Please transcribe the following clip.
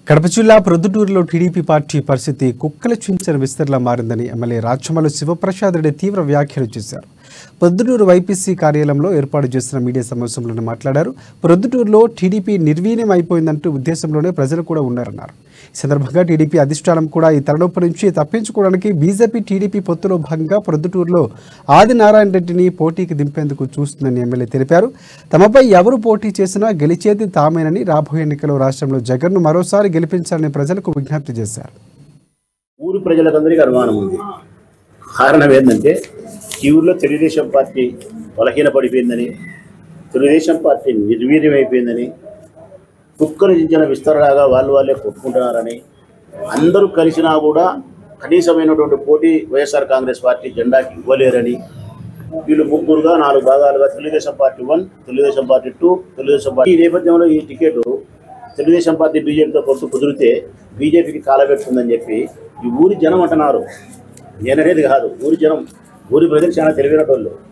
కడప జిల్లా ప్రొద్దుటూరులో TDP party పరిస్థితి కుక్కల చించిన విస్తరలా మారిందని ఎమ్మెల్యే రాచమల్లు శివప్రసాద్ రెడ్డి తీవ్ర వ్యాఖ్యలు చేశారు. ప్రొద్దుటూరు వైపీసీ కార్యాలయంలో ఏర్పాటు చేసిన మీడియా సమావేశంలో మాట్లాడారు. ప్రొద్దుటూరులో టీడీపీ నిర్వీర్యం అయిపోయిందంటూ ఉద్దేశంలోనే ప్రజలు కూడా ఉన్నారన్నారు. ఈ సందర్భంగా టీడీపీ అధిష్టానం కూడా ఈ తలనొప్పి నుంచి తప్పించుకోవడానికి బీజేపీ టీడీపీ పొత్తులో భాగంగా ప్రొద్దుటూరులో ఆదినారాయణ రెడ్డిని పోటీకి దింపేందుకు చూస్తుందని ఎమ్మెల్యే తెలిపారు. తమపై ఎవరు పోటీ చేసినా గెలిచేది తామేనని, రాబోయే ఎన్నికల్లో రాష్ట్రంలో జగన్ను మరోసారి గెలిపించాలని ప్రజలకు విజ్ఞప్తి చేశారు. ఊరు ప్రజలందరికీ అనుమానం ఉంది. కారణం ఏంటంటే ఈ ఊర్లో తెలుగుదేశం పార్టీ బలహీనపడిపోయిందని, తెలుగుదేశం పార్టీ నిర్వీర్యమైపోయిందని, కుక్కలు చించిన విస్తరలాగా వాళ్ళే కొట్టుకుంటున్నారని, అందరూ కలిసినా కూడా కనీసమైనటువంటి పోటీ వైఎస్ఆర్ కాంగ్రెస్ పార్టీ జెండాకి ఇవ్వలేరని, వీళ్ళు ముగ్గురుగా 4 భాగాలుగా Telugu Desam party 1, Telugu Desam party 2, Telugu Desam party. ఈ నేపథ్యంలో ఈ టికెట్ తెలుగుదేశం పార్టీ బీజేపీతో పొత్తు కుదిరితే బీజేపీకి కాలబెడుతుందని చెప్పి ఈ ఊరి జనం అంటున్నారు. నేననేది కాదు, ఊరి జనం, ఊరి ప్రజలు చాలా తెలివైన వాళ్ళు.